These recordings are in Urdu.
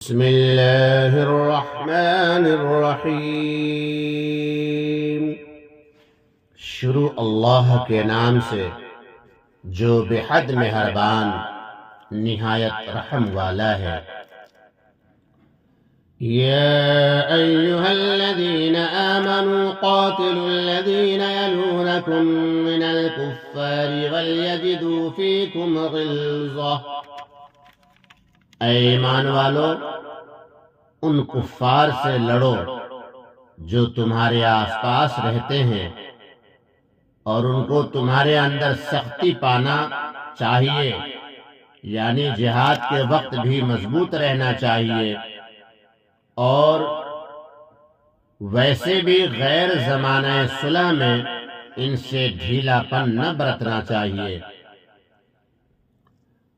بسم اللہ الرحمن الرحیم۔ شروع اللہ کے نام سے جو بے حد مہربان نہایت رحم والا ہے۔ یا ایہا الذین آمنوا قاتلوا الذین یلونکم من الکفار ولیجدوا فیکم غلظہ۔ اے ایمان والو، ان کفار سے لڑو جو تمہارے آس پاس رہتے ہیں، اور ان کو تمہارے اندر سختی پانا چاہیے، یعنی جہاد کے وقت بھی مضبوط رہنا چاہیے، اور ویسے بھی غیر زمانہ صلح میں ان سے ڈھیلا پن نہ برتنا چاہیے۔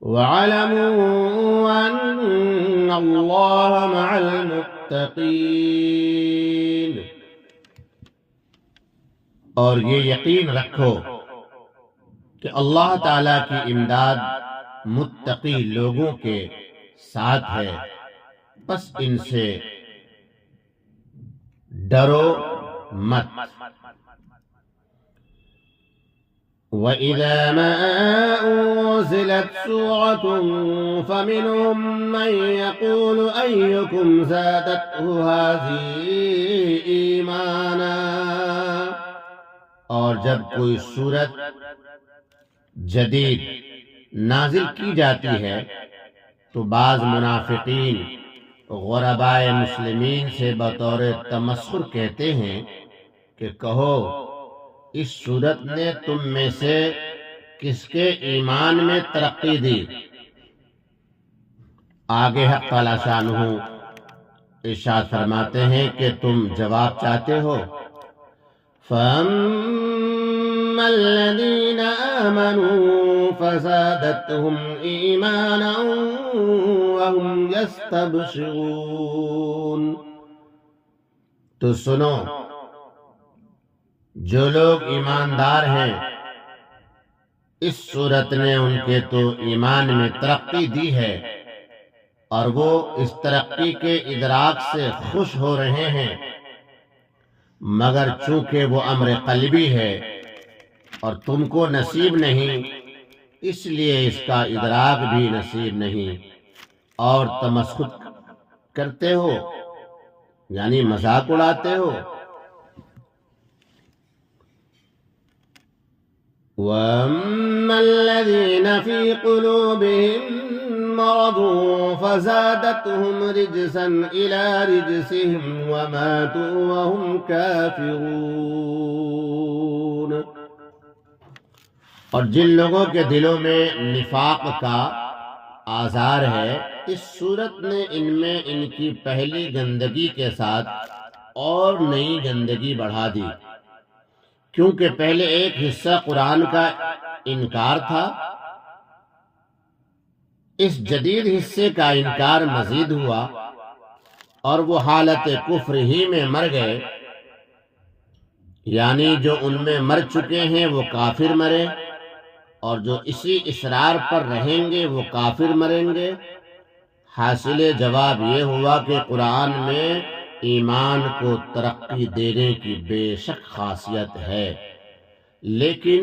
وَاعْلَمُوا أَنَّ اللَّهَ مَعَ الْمُتَّقِينَ، اور یہ یقین رکھو کہ اللہ تعالیٰ کی امداد متقی لوگوں کے ساتھ ہے، بس ان سے ڈرو مت۔ وَإِذَا مَا أُنزِلَتْ سُورَةٌ فَمِنْهُمْ مَنْ يَقُولُ أَيُّكُمْ زَادَتْهُ هَٰذِهِ إِيمَانًا، اور جب کوئی سورت جدید نازل کی جاتی ہے تو بعض منافقین غربائے مسلمین سے بطور تمسخر کہتے ہیں کہ کہو، اس صورت نے تم میں سے کس کے ایمان میں ترقی دی؟ آگے حق تعالیٰ شانہ ارشاد فرماتے ہیں کہ تم جواب چاہتے ہو۔ فَأَمَّا الَّذِينَ آمَنُوا فَزَادَتْهُمْ إِيمَانًا وَهُمْ يَسْتَبْشِرُونَ۔ تو سنو، جو لوگ ایماندار ہیں، اس صورت نے ان کے تو ایمان میں ترقی دی ہے، اور وہ اس ترقی کے ادراک سے خوش ہو رہے ہیں، مگر چونکہ وہ امر قلبی ہے اور تم کو نصیب نہیں، اس لیے اس کا ادراک بھی نصیب نہیں، اور تمسخر کرتے ہو، یعنی مذاق اڑاتے ہو۔ وَأَمَّا الَّذِينَ فِي قُلُوبِهِم مَّرَضٌ فَزَادَتْهُمْ رِجْسًا إِلَىٰ رِجْسِهِمْ وَمَاتُوا وَهُمْ كَافِرُونَ۔ اور جن لوگوں کے دلوں میں نفاق کا آزار ہے، اس صورت نے ان میں ان کی پہلی گندگی کے ساتھ اور نئی گندگی بڑھا دی، کیونکہ پہلے ایک حصہ قرآن کا انکار تھا، اس جدید حصے کا انکار مزید ہوا، اور وہ حالت کفر ہی میں مر گئے، یعنی جو ان میں مر چکے ہیں وہ کافر مرے، اور جو اسی اصرار پر رہیں گے وہ کافر مریں گے۔ حاصل جواب یہ ہوا کہ قرآن میں ایمان کو ترقی دینے کی بے شک خاصیت ہے، لیکن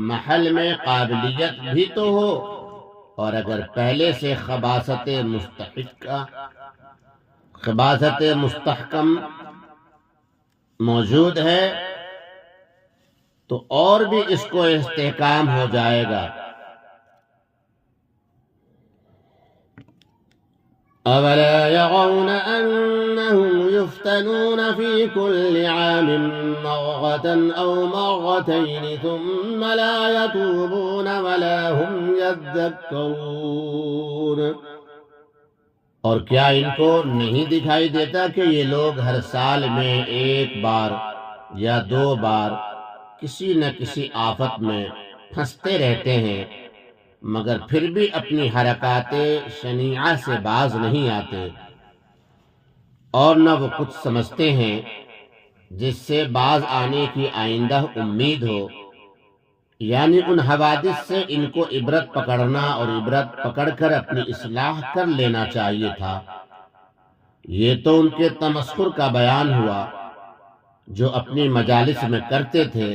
محل میں قابلیت بھی تو ہو، اور اگر پہلے سے خباثت مستحکم موجود ہے تو اور بھی اس کو استحکام ہو جائے گا۔ أَوَلَا يَرَوْنَ أَنَّهُمْ يُفْتَنُونَ فِي كُلِّ عَامٍ مَّرَّةً أَوْ مَرَّتَيْنِ ثُمَّ لَا يَتُوبُونَ وَلَا هُمْ يَذَّكَّرُونَ۔ اور کیا ان کو نہیں دکھائی دیتا کہ یہ لوگ ہر سال میں ایک بار یا دو بار کسی نہ کسی آفت میں پھنستے رہتے ہیں، مگر پھر بھی اپنی حرکات شنیعہ سے باز نہیں آتے، اور نہ وہ کچھ سمجھتے ہیں جس سے باز آنے کی آئندہ امید ہو، یعنی ان حوادث سے ان کو عبرت پکڑنا اور عبرت پکڑ کر اپنی اصلاح کر لینا چاہیے تھا، یہ تو ان کے تمسخر کا بیان ہوا جو اپنی مجالس میں کرتے تھے،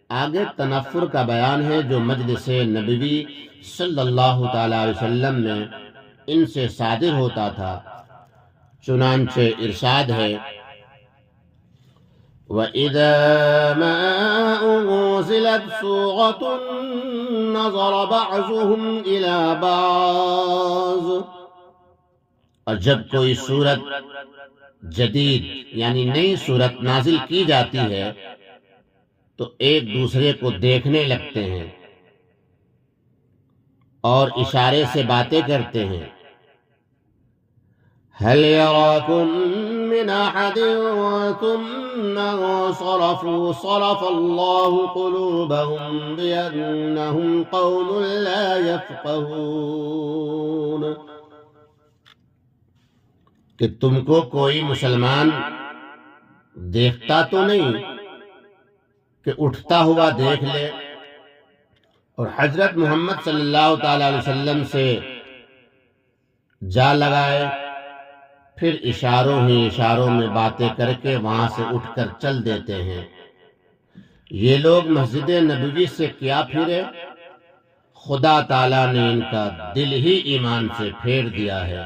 آگے تنفر کا بیان ہے جو مجلس نبوی صلی اللہ تعالی علیہ وسلم میں ان سے صادر ہوتا تھا۔ چنانچہ ارشاد ہے وَإِذَا مَا أُنزِلَتْ سُورَةٌ نَظَرَ بَعْضُهُمْ إِلَى بَعْضٍ، اور جب کوئی صورت جدید یعنی نئی صورت نازل کی جاتی ہے تو ایک دوسرے کو دیکھنے لگتے ہیں اور اشارے سے باتیں کرتے ہیں۔ هل يراكم من أحد ثم انصرفوا صرف الله قلوبهم بأنهم قوم لا يفقهون، کہ تم کو کوئی مسلمان دیکھتا تو نہیں کہ اٹھتا ہوا دیکھ لے اور حضرت محمد صلی اللہ تعالی علیہ وسلم سے جا لگائے، پھر اشاروں ہی اشاروں میں باتیں کر کے وہاں سے اٹھ کر چل دیتے ہیں۔ یہ لوگ مسجد نبوی سے کیا پھرے؟ خدا تعالیٰ نے ان کا دل ہی ایمان سے پھیر دیا ہے،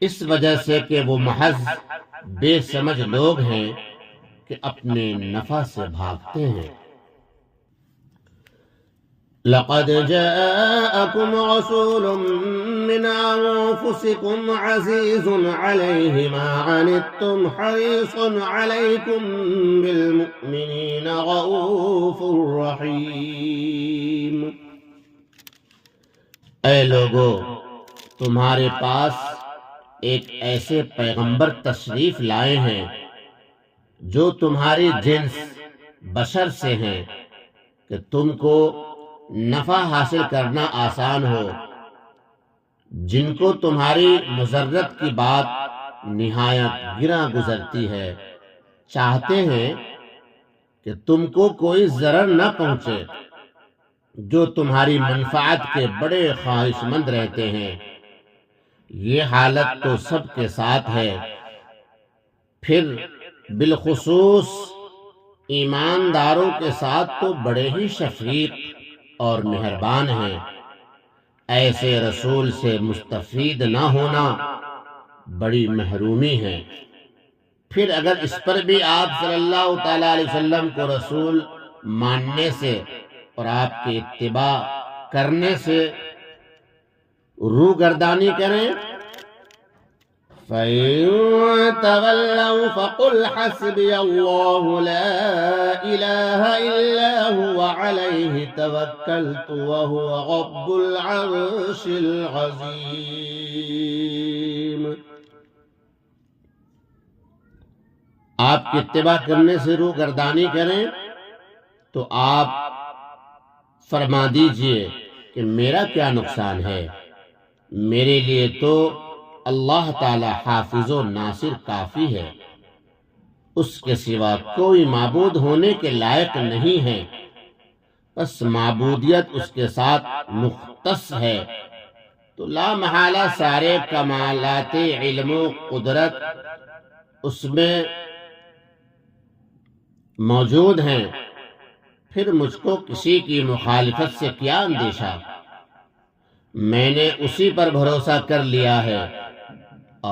اس وجہ سے کہ وہ محض بے سمجھ لوگ ہیں کہ اپنے نفع سے بھاگتے ہیں۔ لقد جاءكم رسول من أنفسكم عزيز عليه ما عنتم حريص عليكم بالمؤمنين رؤوف رحيم۔ اے لوگو، تمہارے پاس ایک ایسے پیغمبر تشریف لائے ہیں جو تمہاری جنس بشر سے ہیں کہ تم کو نفع حاصل کرنا آسان ہو، جن کو تمہاری مضرت کی بات نہایت گراں گزرتی ہے، چاہتے ہیں کہ تم کو کوئی ضرر نہ پہنچے، جو تمہاری منفعت کے بڑے خواہش مند رہتے ہیں۔ یہ حالت تو سب کے ساتھ ہے، پھر بالخصوص ایمانداروں کے ساتھ تو بڑے ہی شفیق اور مہربان ہیں۔ ایسے رسول سے مستفید نہ ہونا بڑی محرومی ہے۔ پھر اگر اس پر بھی آپ صلی اللہ تعالی علیہ وسلم کو رسول ماننے سے اور آپ کی اتباع کرنے سے روگردانی کریں، فَإِن تَوَلَّوْا فَقُلْ حَسْبِيَ اللَّهُ لَا إِلَٰهَ إِلَّا هُوَ عَلَيْهِ تَوَكَّلْتُ وَهُوَ رَبُّ الْعَرْشِ الْعَظِيمِ۔ آپ کی اتباع کرنے سے روگردانی کریں تو آپ فرما دیجئے کہ میرا کیا نقصان ہے، میرے لیے تو اللہ تعالی حافظ و ناصر کافی ہے، اس کے سوا کوئی معبود ہونے کے لائق نہیں ہے، بس معبودیت اس کے ساتھ مختص ہے تو لا محالہ سارے کمالات علم و قدرت اس میں موجود ہیں، پھر مجھ کو کسی کی مخالفت سے کیا اندیشہ؟ میں نے اسی پر بھروسہ کر لیا ہے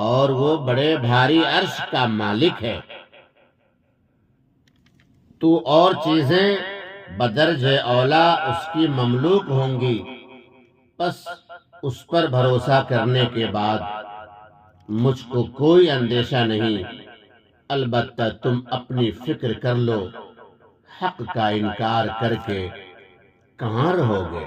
اور وہ بڑے بھاری عرش کا مالک ہے۔ تو اور چیزیں بدرج اولا اس کی مملوک ہوں گی، بس اس پر بھروسہ کرنے کے بعد مجھ کو کوئی اندیشہ نہیں، البتہ تم اپنی فکر کر لو، حق کا انکار کر کے کہاں رہو گے؟